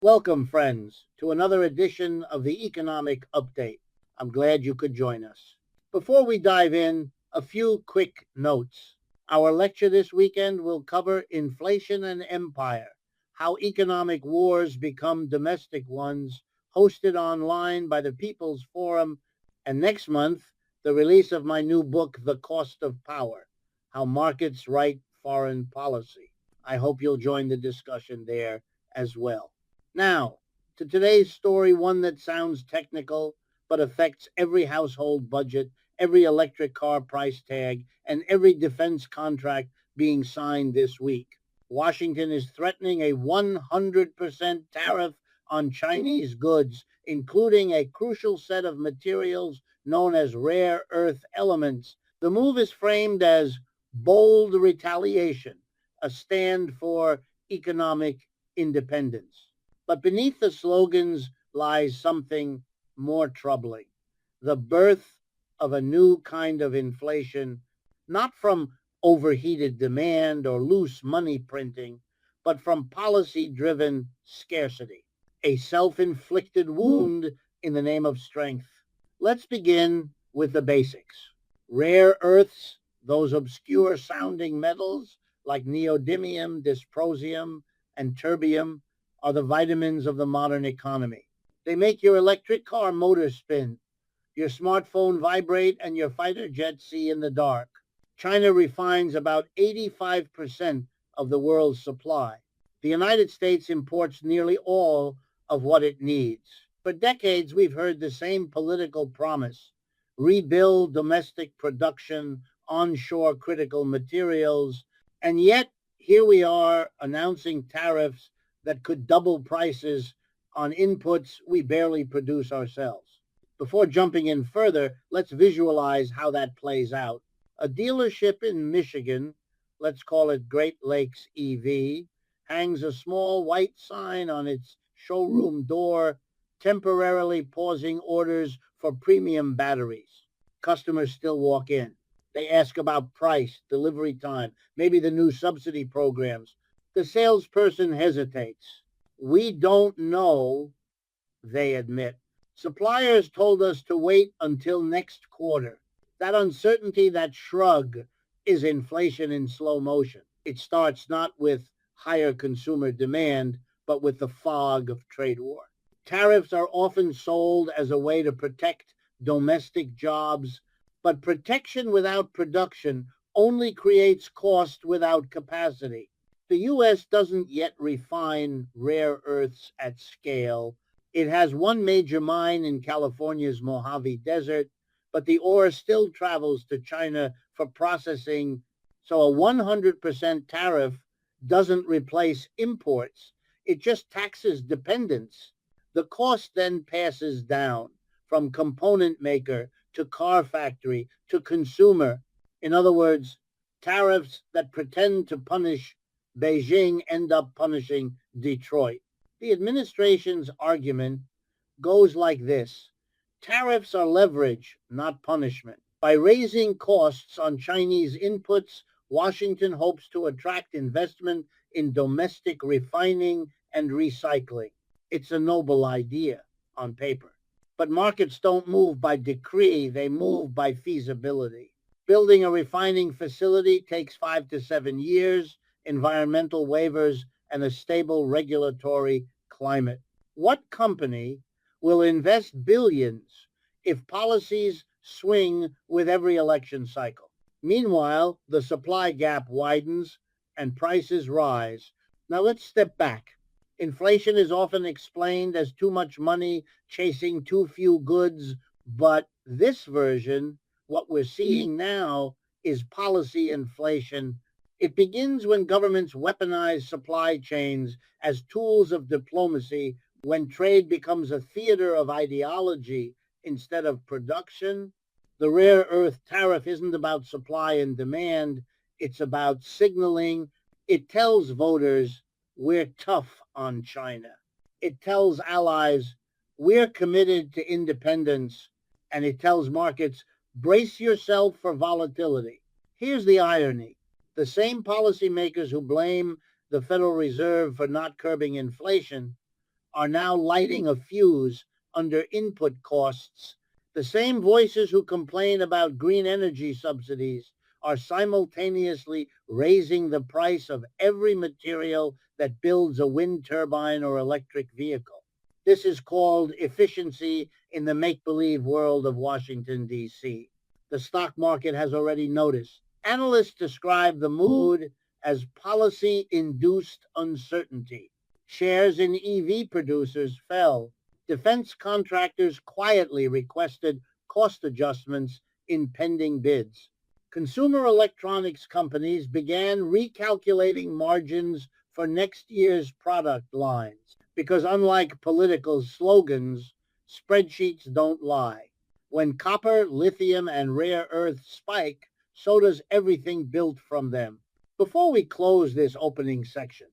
Welcome, friends, to another edition of the Economic Update. I'm glad you could join us. Before we dive in, a few quick notes. Our lecture this weekend will cover inflation and empire, how economic wars become domestic ones, hosted online by the People's Forum, and next month, the release of my new book, The Cost of Power, How Markets Write Foreign Policy. I hope you'll join the discussion there as well. Now, to today's story, one that sounds technical but affects every household budget, every electric car price tag, and every defense contract being signed this week. Washington is threatening a 100% tariff on Chinese goods, including a crucial set of materials known as rare earth elements. The move is framed as bold retaliation, a stand for economic independence. But beneath the slogans lies something more troubling: the birth of a new kind of inflation, not from overheated demand or loose money printing, but from policy driven scarcity, a self inflicted wound in the name of strength. Let's begin with the basics. Rare earths, those obscure sounding metals like neodymium, dysprosium, and terbium, are the vitamins of the modern economy. They make your electric car motor spin, your smartphone vibrate, and your fighter jet see in the dark. China refines about 85% of the world's supply. The United States imports nearly all of what it needs. For decades, we've heard the same political promise: rebuild domestic production, onshore critical materials, and yet here we are announcing tariffs that could double prices on inputs we barely produce ourselves. Before jumping in further, let's visualize how that plays out. A dealership in Michigan, let's call it Great Lakes EV, hangs a small white sign on its showroom door, temporarily pausing orders for premium batteries. Customers still walk in. They ask about price, delivery time, maybe the new subsidy programs. The salesperson hesitates. We don't know, they admit. Suppliers told us to wait until next quarter. That uncertainty, that shrug, is inflation in slow motion. It starts not with higher consumer demand, but with the fog of trade war. Tariffs are often sold as a way to protect domestic jobs, but protection without production only creates cost without capacity. The U.S. doesn't yet refine rare earths at scale. It has one major mine in California's Mojave Desert, but the ore still travels to China for processing. So a 100% tariff doesn't replace imports, it just taxes dependence. The cost then passes down from component maker to car factory to consumer. In other words, tariffs that pretend to punish Beijing end up punishing Detroit. The administration's argument goes like this: tariffs are leverage, not punishment. By raising costs on Chinese inputs, Washington hopes to attract investment in domestic refining and recycling. It's a noble idea on paper. But markets don't move by decree, they move by feasibility. Building a refining facility takes 5 to 7 years, environmental waivers, and a stable regulatory climate. What company will invest billions if policies swing with every election cycle? Meanwhile, the supply gap widens and prices rise. Now let's step back. Inflation is often explained as too much money chasing too few goods, but this version, what we're seeing now, is policy inflation. It begins when governments weaponize supply chains as tools of diplomacy, when trade becomes a theater of ideology instead of production. The rare earth tariff isn't about supply and demand, it's about signaling. It tells voters we're tough on China. It tells allies we're committed to independence. And it tells markets brace yourself for volatility. Here's the irony: the same policymakers who blame the Federal Reserve for not curbing inflation are now lighting a fuse under input costs. The same voices who complain about green energy subsidies are simultaneously raising the price of every material that builds a wind turbine or electric vehicle. This is called efficiency in the make-believe world of Washington, D.C. The stock market has already noticed. Analysts describe the mood as policy-induced uncertainty. Shares in EV producers fell. Defense contractors quietly requested cost adjustments in pending bids. Consumer electronics companies began recalculating margins for next year's product lines because, unlike political slogans, spreadsheets don't lie. When copper, lithium, and rare earths spike, so does everything built from them. Before we close this opening section,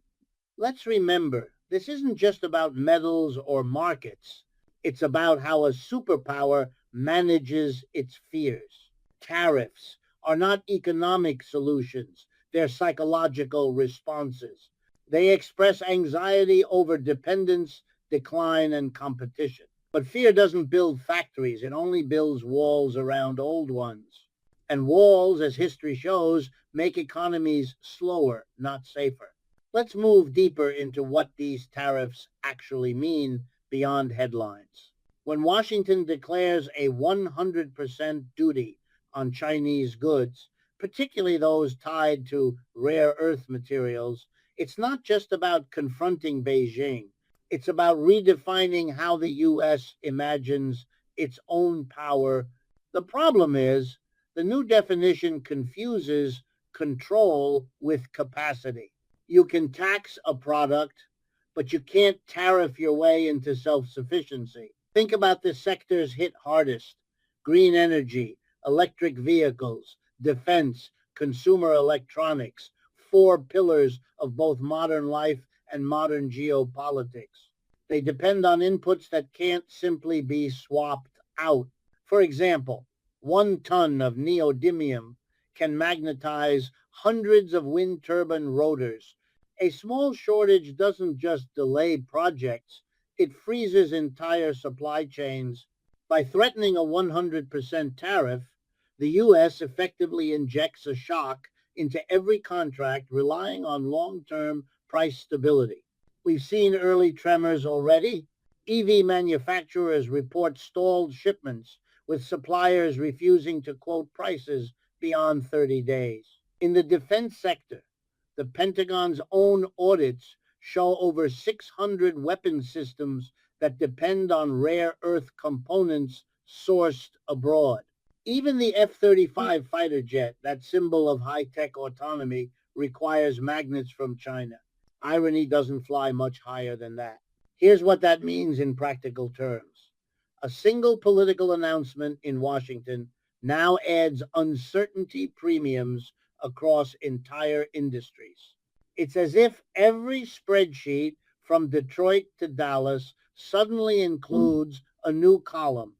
let's remember this isn't just about metals or markets. It's about how a superpower manages its fears. Tariffs are not economic solutions, they're psychological responses. They express anxiety over dependence, decline, and competition. But fear doesn't build factories, it only builds walls around old ones. And walls, as history shows, make economies slower, not safer. Let's move deeper into what these tariffs actually mean beyond headlines. When Washington declares a 100% duty on Chinese goods, particularly those tied to rare earth materials, it's not just about confronting Beijing. It's about redefining how the U.S. imagines its own power. The problem is the new definition confuses control with capacity. You can tax a product, but you can't tariff your way into self-sufficiency. Think about the sectors hit hardest: green energy, electric vehicles, defense, consumer electronics, four pillars of both modern life and modern geopolitics. They depend on inputs that can't simply be swapped out. For example, 1 ton of neodymium can magnetize hundreds of wind turbine rotors. A small shortage doesn't just delay projects, it freezes entire supply chains. By threatening a 100% tariff, the U.S. effectively injects a shock into every contract relying on long-term price stability. We've seen early tremors already. EV manufacturers report stalled shipments, with suppliers refusing to quote prices beyond 30 days. In the defense sector, the Pentagon's own audits show over 600 weapon systems that depend on rare earth components sourced abroad. Even the F-35 fighter jet, that symbol of high-tech autonomy, requires magnets from China. Irony doesn't fly much higher than that. Here's what that means in practical terms. A single political announcement in Washington now adds uncertainty premiums across entire industries. It's as if every spreadsheet from Detroit to Dallas suddenly includes a new column: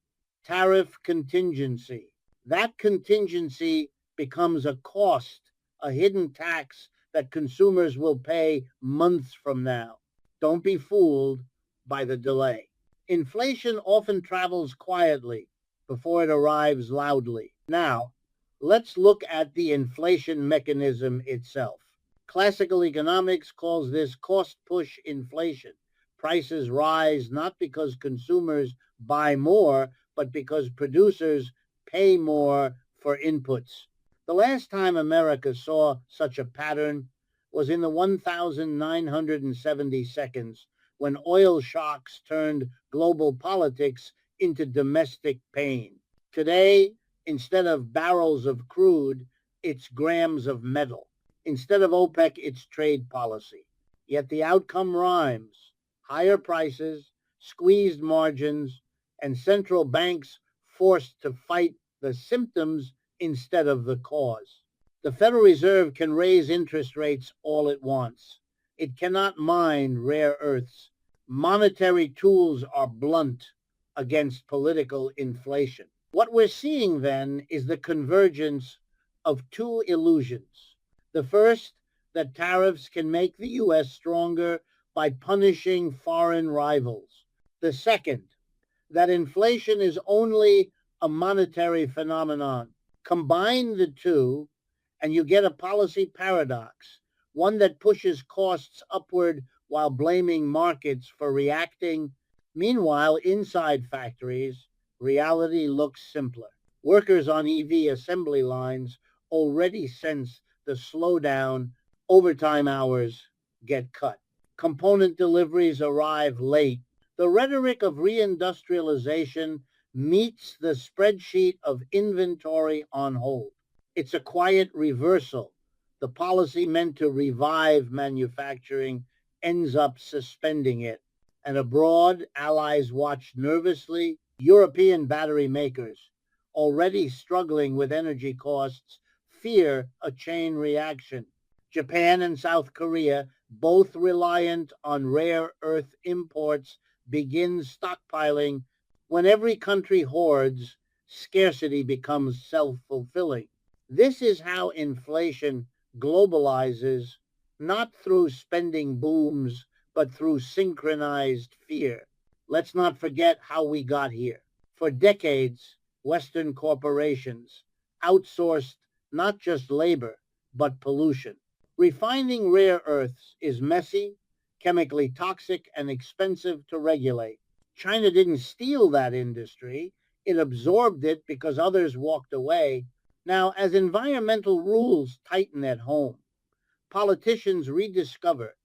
tariff contingency. That contingency becomes a cost, a hidden tax that consumers will pay months from now. Don't be fooled by the delay. Inflation often travels quietly before it arrives loudly. Now, let's look at the inflation mechanism itself. Classical economics calls this cost push inflation. Prices rise not because consumers buy more, but because producers pay more for inputs. The last time America saw such a pattern was in the 1970 seconds when oil shocks turned global politics into domestic pain. Today, instead of barrels of crude, it's grams of metal. Instead of OPEC, it's trade policy. Yet the outcome rhymes: higher prices, squeezed margins, and central banks forced to fight the symptoms instead of the cause. The Federal Reserve can raise interest rates all it wants. It cannot mine rare earths. Monetary tools are blunt against political inflation. What we're seeing then is the convergence of two illusions. The first, that tariffs can make the U.S. stronger by punishing foreign rivals. The second, that inflation is only a monetary phenomenon. Combine the two, and you get a policy paradox, one that pushes costs upward while blaming markets for reacting. Meanwhile, inside factories, reality looks simpler. Workers on EV assembly lines already sense the slowdown, overtime hours get cut. Component deliveries arrive late. The rhetoric of reindustrialization meets the spreadsheet of inventory on hold. It's a quiet reversal. The policy meant to revive manufacturing ends up suspending it. And abroad, allies watch nervously. European battery makers, already struggling with energy costs, fear a chain reaction. Japan and South Korea, both reliant on rare earth imports, begin stockpiling. When every country hoards, scarcity becomes self-fulfilling. This is how inflation globalizes, not through spending booms, but through synchronized fear. Let's not forget how we got here. For decades, Western corporations outsourced not just labor, but pollution. Refining rare earths is messy, chemically toxic, and expensive to regulate. China didn't steal that industry, it absorbed it because others walked away. Now, as environmental rules tighten at home, politicians rediscover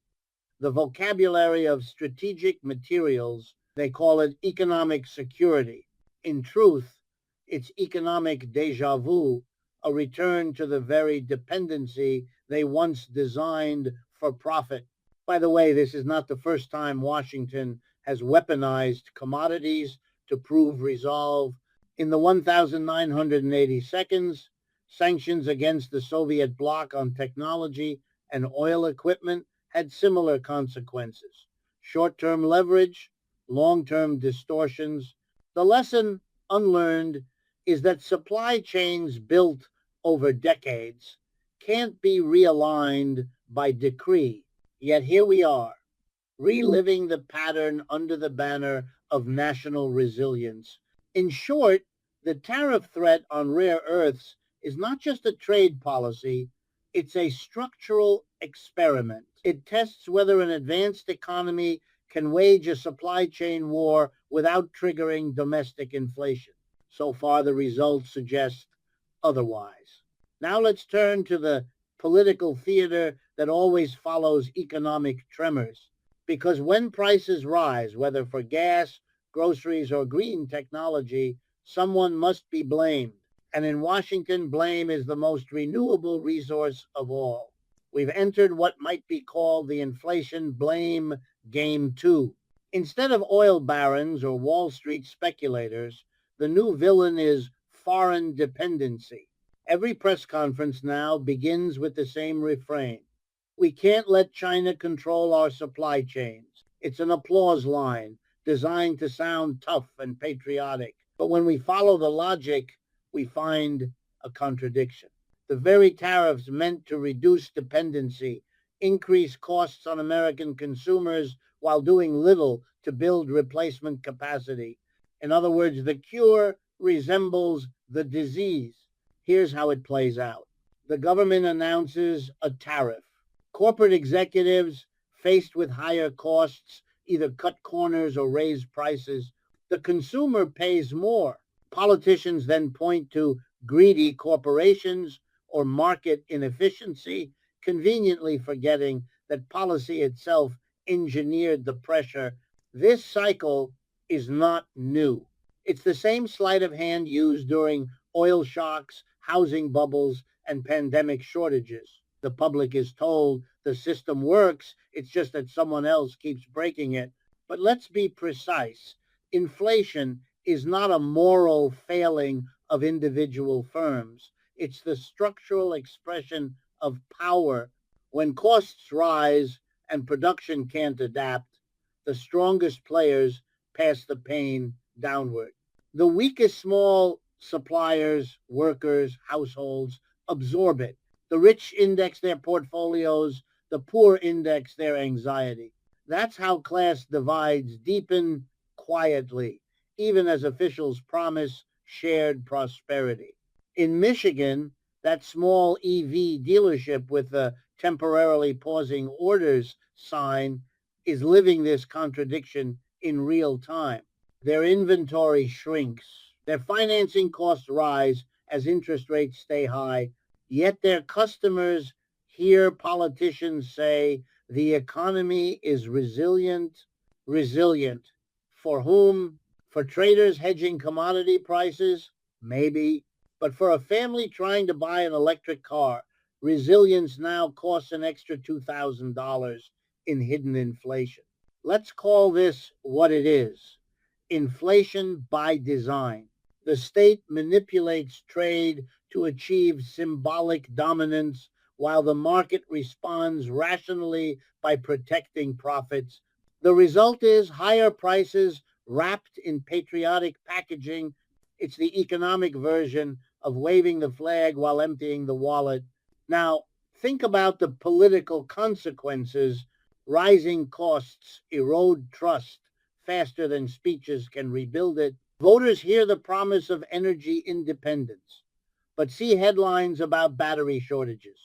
the vocabulary of strategic materials. They call it economic security. In truth, it's economic deja vu, a return to the very dependency they once designed for profit. By the way, this is not the first time Washington has weaponized commodities to prove resolve. In the 1980 sanctions against the Soviet bloc on technology and oil equipment had similar consequences. Short-term leverage, long-term distortions. The lesson unlearned is that supply chains built over decades can't be realigned by decree. Yet here we are, reliving the pattern under the banner of national resilience. In short, the tariff threat on rare earths is not just a trade policy, it's a structural experiment. It tests whether an advanced economy can wage a supply chain war without triggering domestic inflation. So far, the results suggest otherwise. Now let's turn to the political theater that always follows economic tremors. Because when prices rise, whether for gas, groceries, or green technology, someone must be blamed. And in Washington, blame is the most renewable resource of all. We've entered what might be called the inflation blame game 2. Instead of oil barons or Wall Street speculators, the new villain is foreign dependency. Every press conference now begins with the same refrain. We can't let China control our supply chains. It's an applause line designed to sound tough and patriotic. But when we follow the logic, we find a contradiction. The very tariffs meant to reduce dependency, increase costs on American consumers while doing little to build replacement capacity. In other words, the cure resembles the disease. Here's how it plays out. The government announces a tariff. Corporate executives, faced with higher costs, either cut corners or raise prices. The consumer pays more. Politicians then point to greedy corporations or market inefficiency, conveniently forgetting that policy itself engineered the pressure. This cycle is not new. It's the same sleight of hand used during oil shocks, housing bubbles, and pandemic shortages. The public is told the system works, it's just that someone else keeps breaking it. But let's be precise. Inflation is not a moral failing of individual firms. It's the structural expression of power. When costs rise and production can't adapt, the strongest players pass the pain downward. The weakest small suppliers, workers, households absorb it. The rich index their portfolios, the poor index their anxiety. That's how class divides deepen quietly, even as officials promise shared prosperity. In Michigan, that small EV dealership with the temporarily pausing orders sign is living this contradiction in real time. Their inventory shrinks, their financing costs rise as interest rates stay high, yet their customers hear politicians say the economy is resilient. Resilient. For whom? For traders hedging commodity prices? Maybe. But for a family trying to buy an electric car, resilience now costs an extra $2,000 in hidden inflation. Let's call this what it is: inflation by design. The state manipulates trade to achieve symbolic dominance while the market responds rationally by protecting profits. The result is higher prices wrapped in patriotic packaging. It's the economic version of waving the flag while emptying the wallet. Now, think about the political consequences. Rising costs erode trust faster than speeches can rebuild it. Voters hear the promise of energy independence, but see headlines about battery shortages.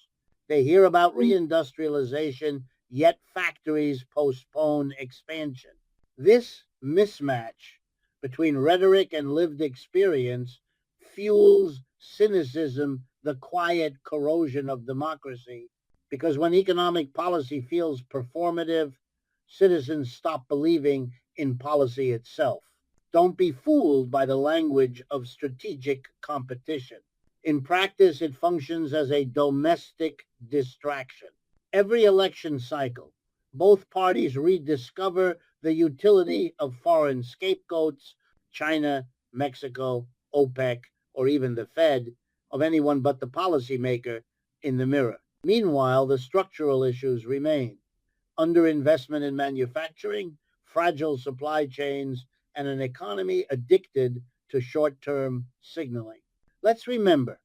They hear about reindustrialization, yet factories postpone expansion. This mismatch between rhetoric and lived experience fuels cynicism, the quiet corrosion of democracy, because when economic policy feels performative, citizens stop believing in policy itself. Don't be fooled by the language of strategic competition. In practice, it functions as a domestic distraction. Every election cycle, both parties rediscover the utility of foreign scapegoats: China, Mexico, OPEC, or even the Fed, of anyone but the policymaker in the mirror. Meanwhile, the structural issues remain: underinvestment in manufacturing, fragile supply chains, and an economy addicted to short-term signaling. Let's remember,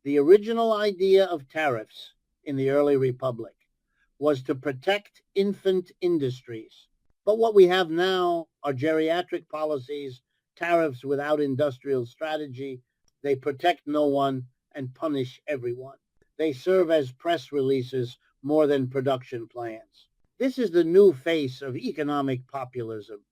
the original idea of tariffs in the early republic was to protect infant industries. But what we have now are geriatric policies, tariffs without industrial strategy. They protect no one and punish everyone. They serve as press releases more than production plans. This is the new face of economic populism: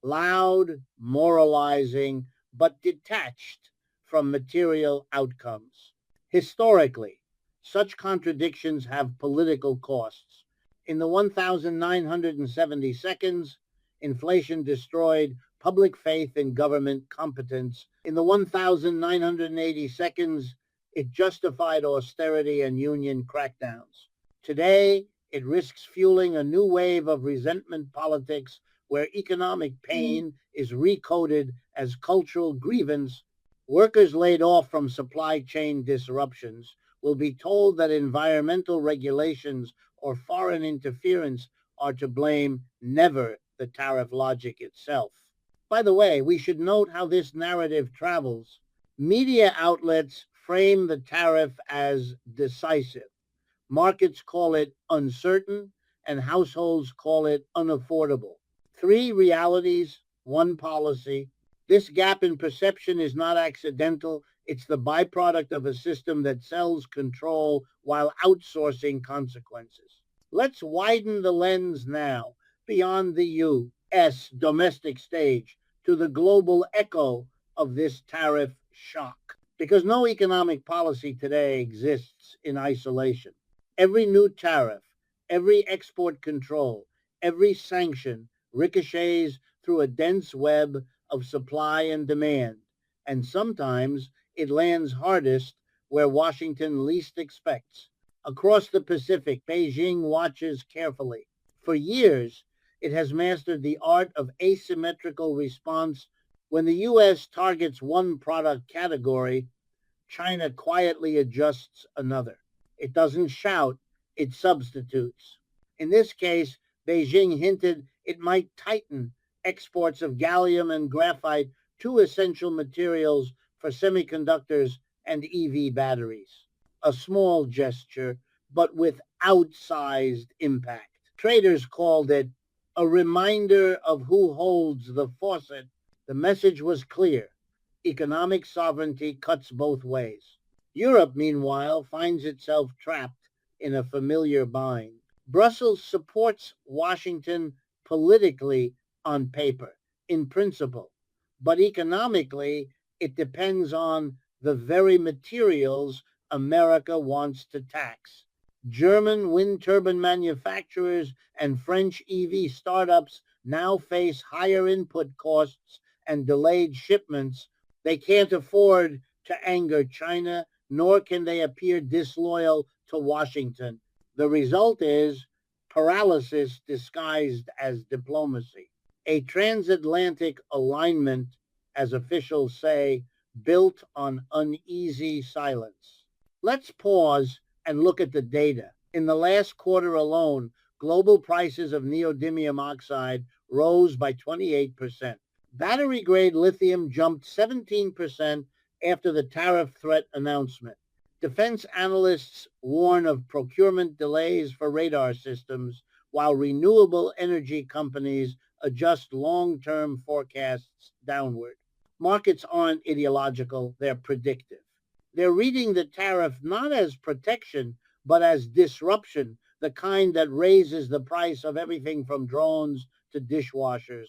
loud, moralizing, but detached from material outcomes. Historically, such contradictions have political costs. In the 1970 seconds, inflation destroyed public faith in government competence. In the 1980 seconds, it justified austerity and union crackdowns. Today, it risks fueling a new wave of resentment politics where economic pain is recoded as cultural grievance. Workers laid off from supply chain disruptions will be told that environmental regulations or foreign interference are to blame, never the tariff logic itself. By the way, we should note how this narrative travels. Media outlets frame the tariff as decisive. Markets call it uncertain, and households call it unaffordable. Three realities, one policy. This gap in perception is not accidental. It's the byproduct of a system that sells control while outsourcing consequences. Let's widen the lens now beyond the U.S. domestic stage to the global echo of this tariff shock. Because no economic policy today exists in isolation. Every new tariff, every export control, every sanction ricochets through a dense web of supply and demand, and sometimes it lands hardest where Washington least expects. Across the Pacific, Beijing watches carefully. For years, it has mastered the art of asymmetrical response. When the U.S. targets one product category, China quietly adjusts another. It doesn't shout, it substitutes. In this case, Beijing hinted it might tighten exports of gallium and graphite, two essential materials for semiconductors and EV batteries. A small gesture, but with outsized impact. Traders called it a reminder of who holds the faucet. The message was clear. Economic sovereignty cuts both ways. Europe, meanwhile, finds itself trapped in a familiar bind. Brussels supports Washington politically on paper, in principle, but economically, it depends on the very materials America wants to tax. German wind turbine manufacturers and French EV startups now face higher input costs and delayed shipments. They can't afford to anger China, nor can they appear disloyal to Washington. The result is paralysis disguised as diplomacy. A transatlantic alignment, as officials say, built on uneasy silence. Let's pause and look at the data. In the last quarter alone, global prices of neodymium oxide rose by 28%. Battery grade lithium jumped 17% after the tariff threat announcement. Defense analysts warn of procurement delays for radar systems, while renewable energy companies adjust long-term forecasts downward. Markets aren't ideological, they're predictive. They're reading the tariff not as protection, but as disruption, the kind that raises the price of everything from drones to dishwashers.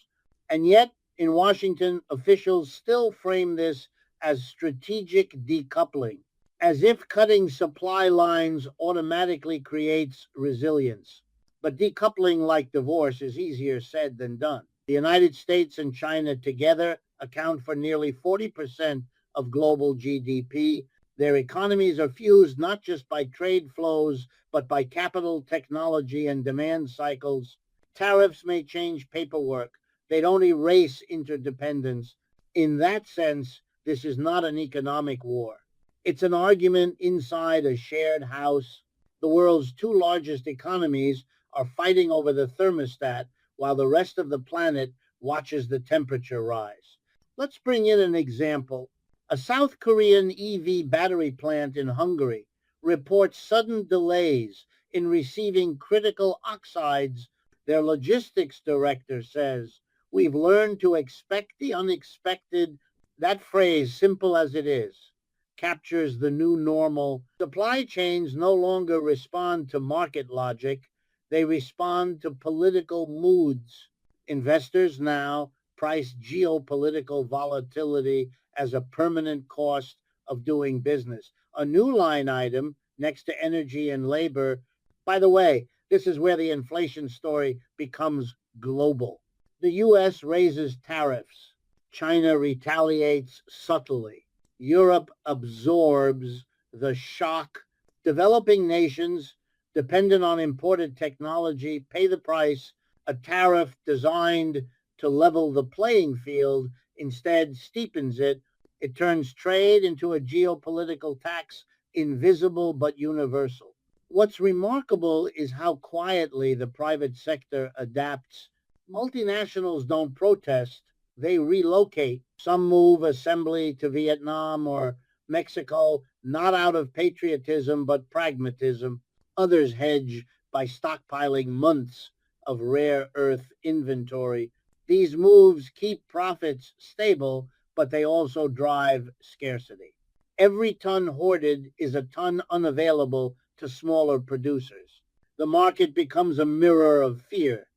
And yet, in Washington, officials still frame this as strategic decoupling, as if cutting supply lines automatically creates resilience. But decoupling, like divorce, is easier said than done. The United States and China together account for nearly 40% of global GDP. Their economies are fused not just by trade flows, but by capital, technology, and demand cycles. Tariffs may change paperwork. They don't erase interdependence. In that sense, this is not an economic war. It's an argument inside a shared house. The world's two largest economies are fighting over the thermostat while the rest of the planet watches the temperature rise. Let's bring in an example. A South Korean EV battery plant in Hungary reports sudden delays in receiving critical oxides. Their logistics director says, "We've learned to expect the unexpected." That phrase, simple as it is, captures the new normal. Supply chains no longer respond to market logic, they respond to political moods. Investors now price geopolitical volatility as a permanent cost of doing business. A new line item next to energy and labor. By the way, this is where the inflation story becomes global. The US raises tariffs. China retaliates subtly. Europe absorbs the shock. Developing nations, dependent on imported technology, pay the price. A tariff designed to level the playing field instead steepens it. It turns trade into a geopolitical tax, invisible but universal. What's remarkable is how quietly the private sector adapts. Multinationals don't protest, they relocate. Some move assembly to Vietnam or Mexico, not out of patriotism, but pragmatism. Others hedge by stockpiling months of rare earth inventory. These moves keep profits stable, but they also drive scarcity. Every ton hoarded is a ton unavailable to smaller producers. The market becomes a mirror of fear,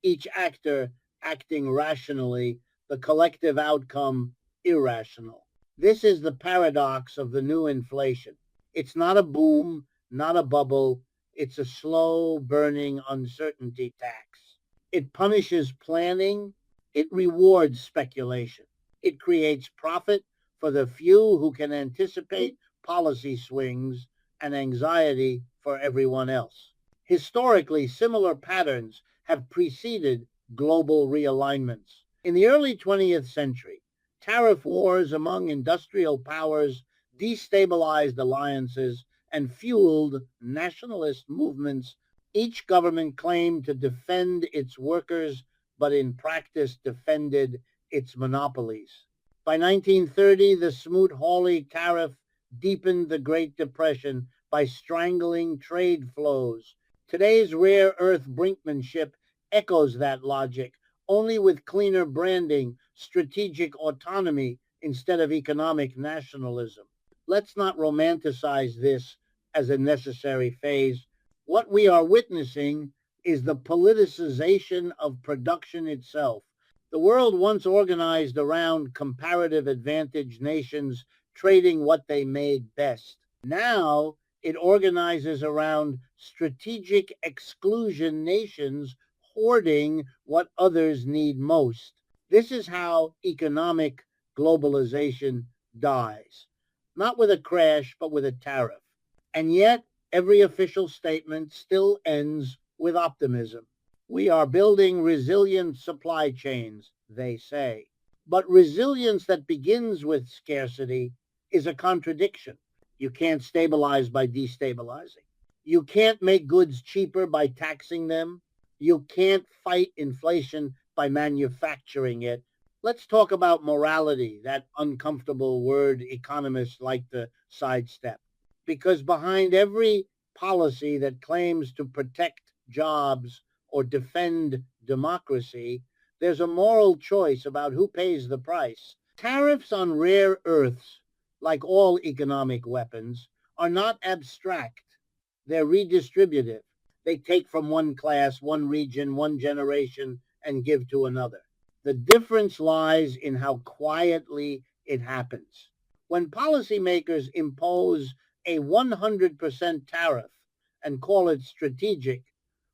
each actor acting rationally, the collective outcome irrational. This is the paradox of the new inflation. It's not a boom, not a bubble, it's a slow burning uncertainty tax. It punishes planning, it rewards speculation. It creates profit for the few who can anticipate policy swings and anxiety for everyone else. Historically, similar patterns have preceded global realignments. In the early 20th century, tariff wars among industrial powers destabilized alliances and fueled nationalist movements. Each government claimed to defend its workers, but in practice defended its monopolies. By 1930, the Smoot-Hawley tariff deepened the Great Depression by strangling trade flows. Today's rare earth brinkmanship echoes that logic, only with cleaner branding, strategic autonomy instead of economic nationalism. Let's not romanticize this as a necessary phase. What we are witnessing is the politicization of production itself. The world once organized around comparative advantage nations trading what they made best. Now it organizes around strategic exclusion nations hoarding what others need most. This is how economic globalization dies. Not with a crash, but with a tariff. And yet, every official statement still ends with optimism. We are building resilient supply chains, they say. But resilience that begins with scarcity is a contradiction. You can't stabilize by destabilizing. You can't make goods cheaper by taxing them. You can't fight inflation by manufacturing it. Let's talk about morality, that uncomfortable word economists like to sidestep. Because behind every policy that claims to protect jobs or defend democracy, there's a moral choice about who pays the price. Tariffs on rare earths, like all economic weapons, are not abstract. They're redistributive. They take from one class, one region, one generation, and give to another. The difference lies in how quietly it happens. When policymakers impose a 100% tariff and call it strategic,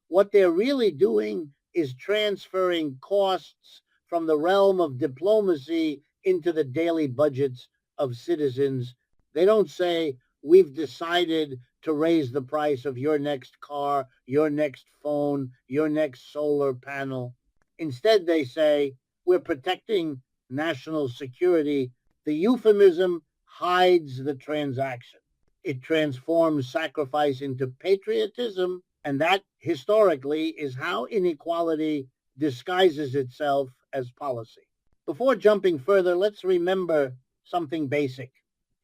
what they're really doing is transferring costs from the realm of diplomacy into the daily budgets of citizens. They don't say, we've decided to raise the price of your next car, your next phone, your next solar panel. Instead, they say, we're protecting national security. The euphemism hides the transaction. It transforms sacrifice into patriotism, and that historically is how inequality disguises itself as policy. Before jumping further, let's remember something basic.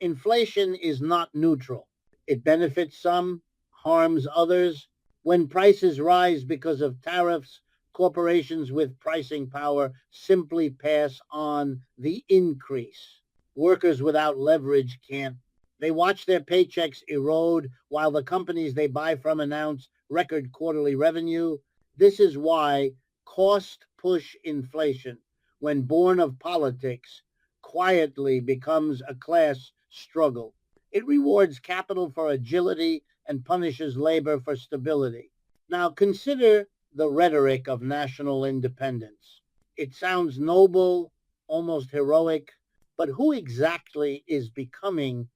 Inflation is not neutral. It benefits some, harms others. When prices rise because of tariffs, corporations with pricing power simply pass on the increase. Workers without leverage can't. They watch their paychecks erode while the companies they buy from announce record quarterly revenue. This is why cost push inflation, when born of politics, quietly becomes a class struggle. It rewards capital for agility and punishes labor for stability. Now consider the rhetoric of national independence. It sounds noble, almost heroic, but who exactly is becoming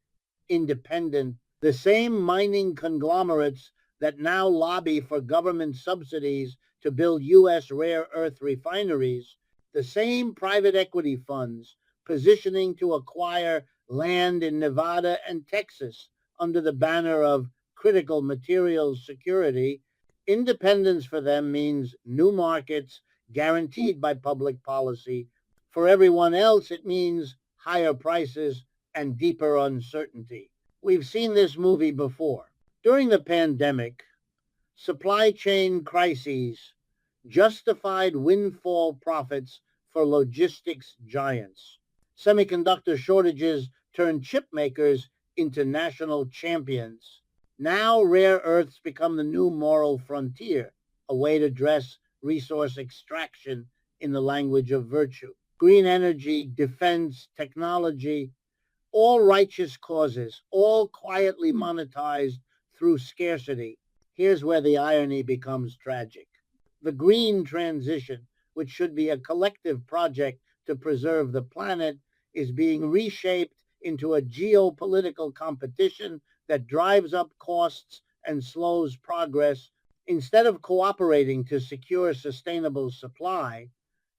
independent? The same mining conglomerates that now lobby for government subsidies to build U.S. rare earth refineries, the same private equity funds positioning to acquire land in Nevada and Texas under the banner of critical materials security. Independence for them means new markets guaranteed by public policy. For everyone else, it means higher prices and deeper uncertainty. We've seen this movie before. During the pandemic, supply chain crises justified windfall profits for logistics giants. Semiconductor shortages turned chip makers into national champions. Now rare earths become the new moral frontier, a way to dress resource extraction in the language of virtue. Green energy, defense, technology, all righteous causes, all quietly monetized through scarcity. Here's where the irony becomes tragic. The green transition, which should be a collective project to preserve the planet, is being reshaped into a geopolitical competition that drives up costs and slows progress. Instead of cooperating to secure sustainable supply,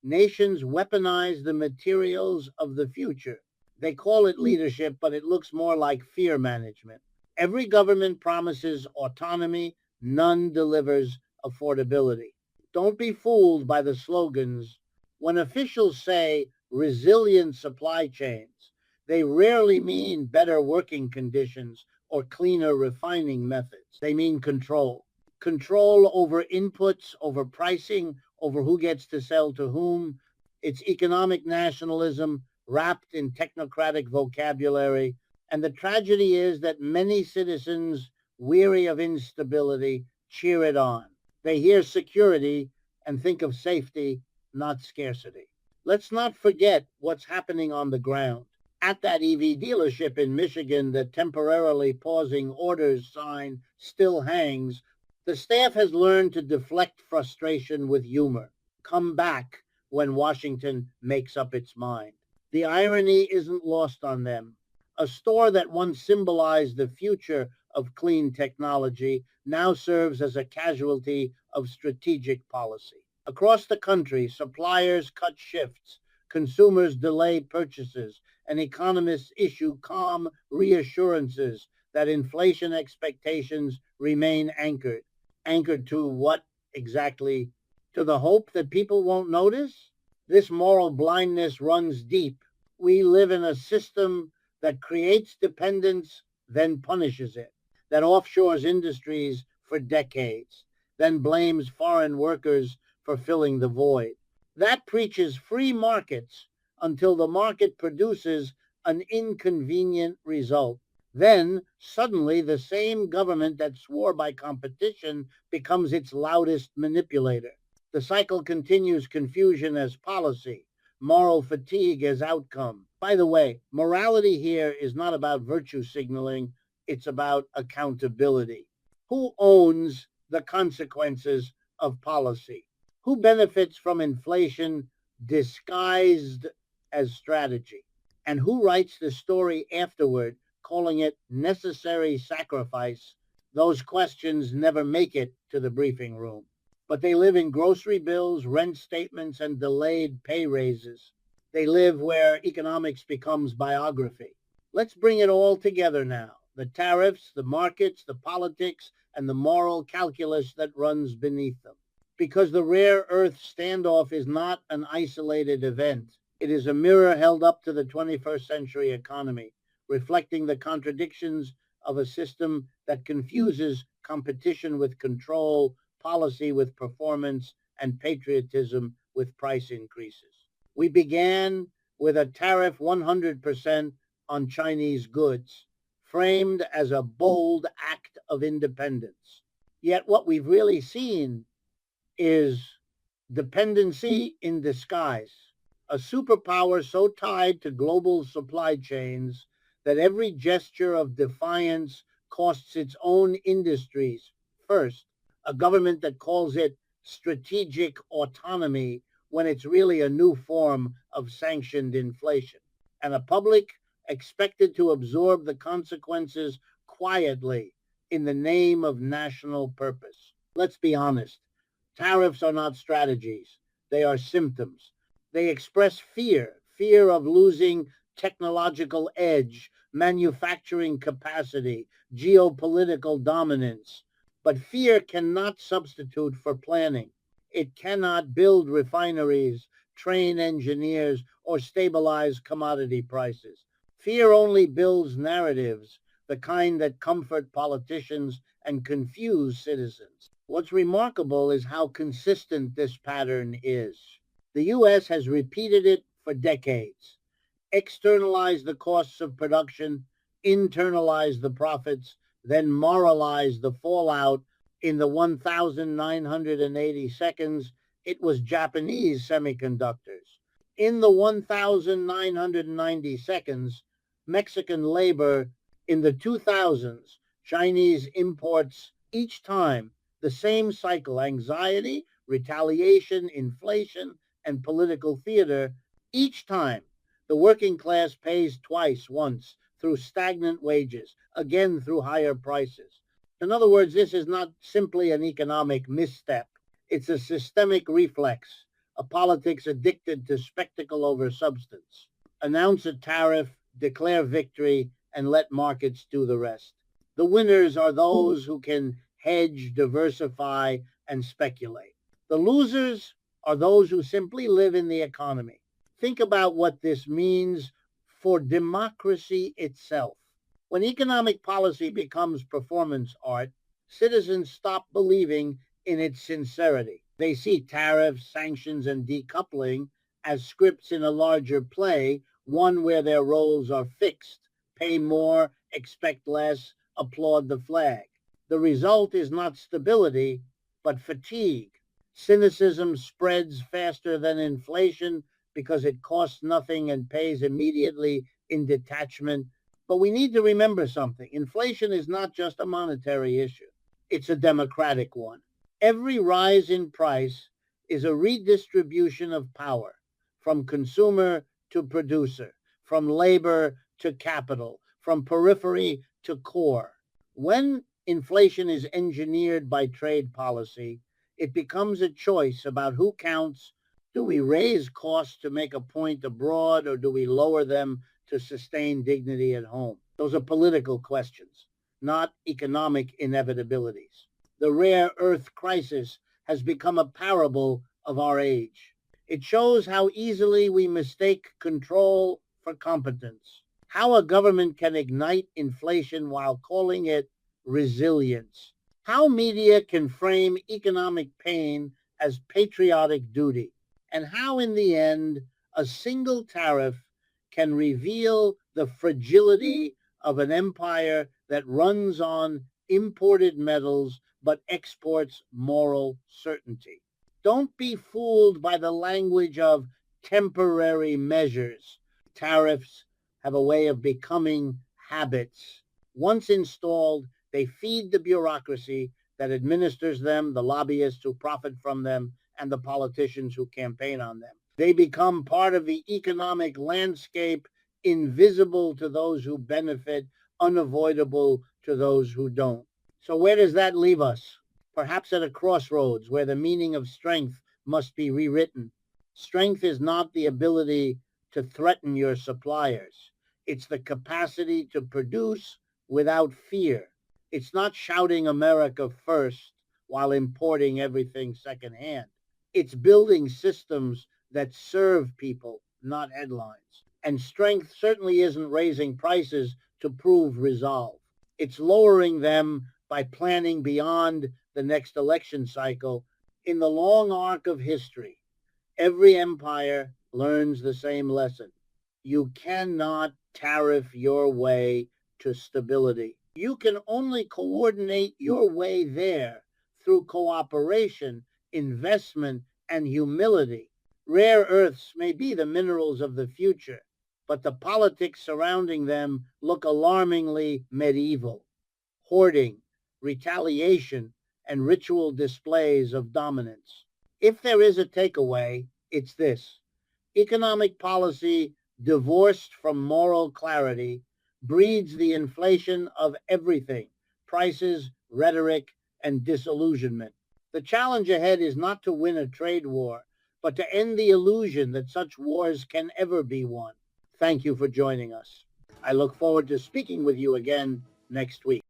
nations weaponize the materials of the future. They call it leadership, but it looks more like fear management. Every government promises autonomy, none delivers affordability. Don't be fooled by the slogans. When officials say resilient supply chains, they rarely mean better working conditions or cleaner refining methods. They mean control. control over inputs, over pricing, over who gets to sell to whom. It's economic nationalism wrapped in technocratic vocabulary. And the tragedy is that many citizens, weary of instability, cheer it on. They hear security and think of safety, not scarcity. Let's not forget what's happening on the ground. At that EV dealership in Michigan, the temporarily pausing orders sign still hangs. The staff has learned to deflect frustration with humor. Come back when Washington makes up its mind. The irony isn't lost on them. A store that once symbolized the future of clean technology now serves as a casualty of strategic policy. Across the country, suppliers cut shifts, consumers delay purchases, and economists issue calm reassurances that inflation expectations remain anchored. Anchored to what exactly? To the hope that people won't notice? This moral blindness runs deep. We live in a system that creates dependence, then punishes it, that offshores industries for decades, then blames foreign workers for filling the void. That preaches free markets until the market produces an inconvenient result. Then, suddenly, the same government that swore by competition becomes its loudest manipulator. The cycle continues, confusion as policy, moral fatigue as outcome. By the way, morality here is not about virtue signaling, it's about accountability. Who owns the consequences of policy? Who benefits from inflation disguised as strategy? And who writes the story afterward, calling it necessary sacrifice? Those questions never make it to the briefing room, but they live in grocery bills, rent statements, and delayed pay raises. They live where economics becomes biography. Let's bring it all together now. The tariffs, the markets, the politics, and the moral calculus that runs beneath them. Because the rare earth standoff is not an isolated event. It is a mirror held up to the 21st century economy, reflecting the contradictions of a system that confuses competition with control, policy with performance, and patriotism with price increases. We began with a tariff 100% on Chinese goods, framed as a bold act of independence. Yet what we've really seen is dependency in disguise, a superpower so tied to global supply chains that every gesture of defiance costs its own industries first, a government that calls it strategic autonomy when it's really a new form of sanctioned inflation, and a public expected to absorb the consequences quietly in the name of national purpose. Let's be honest. Tariffs are not strategies. They are symptoms. They express fear of losing technological edge, manufacturing capacity, geopolitical dominance. But fear cannot substitute for planning. It cannot build refineries, train engineers, or stabilize commodity prices. Fear only builds narratives, the kind that comfort politicians and confuse citizens. What's remarkable is how consistent this pattern is. The U.S. has repeated it for decades. Externalize the costs of production, internalize the profits, then moralize the fallout. In the 1,980 seconds, it was Japanese semiconductors. In the 1,990 seconds, Mexican labor. In the 2000s, Chinese imports. Each time, the same cycle: anxiety, retaliation, inflation, and political theater. Each time, the working class pays twice: once through stagnant wages, again through higher prices. In other words, this is not simply an economic misstep. It's a systemic reflex, a politics addicted to spectacle over substance. Announce a tariff, declare victory, and let markets do the rest. The winners are those who can hedge, diversify, and speculate. The losers are those who simply live in the economy. Think about what this means for democracy itself. When economic policy becomes performance art, citizens stop believing in its sincerity. They see tariffs, sanctions, and decoupling as scripts in a larger play, one where their roles are fixed: pay more, expect less, applaud the flag. The result is not stability, but fatigue. Cynicism spreads faster than inflation because it costs nothing and pays immediately in detachment. But we need to remember something. Inflation is not just a monetary issue, it's a democratic one. Every rise in price is a redistribution of power from consumer to producer, from labor to capital, from periphery to core. When inflation is engineered by trade policy, it becomes a choice about who counts. Do we raise costs to make a point abroad, or do we lower them to sustain dignity at home? Those are political questions, not economic inevitabilities. The rare earth crisis has become a parable of our age. It shows how easily we mistake control for competence, how a government can ignite inflation while calling it resilience, how media can frame economic pain as patriotic duty, and how, in the end, a single tariff can reveal the fragility of an empire that runs on imported metals but exports moral certainty. Don't be fooled by the language of temporary measures. Tariffs have a way of becoming habits. Once installed, they feed the bureaucracy that administers them, the lobbyists who profit from them, and the politicians who campaign on them. They become part of the economic landscape, invisible to those who benefit, unavoidable to those who don't. So where does that leave us? Perhaps at a crossroads where the meaning of strength must be rewritten. Strength is not the ability to threaten your suppliers. It's the capacity to produce without fear. It's not shouting America first while importing everything secondhand. It's building systems that serve people, not headlines. And strength certainly isn't raising prices to prove resolve. It's lowering them by planning beyond the next election cycle. In the long arc of history, every empire learns the same lesson. You cannot tariff your way to stability. You can only coordinate your way there through cooperation, investment, and humility. Rare earths may be the minerals of the future, but the politics surrounding them look alarmingly medieval: hoarding, retaliation, and ritual displays of dominance. If there is a takeaway, it's this: economic policy divorced from moral clarity breeds the inflation of everything: prices, rhetoric, and disillusionment. The challenge ahead is not to win a trade war, but to end the illusion that such wars can ever be won. Thank you for joining us. I look forward to speaking with you again next week.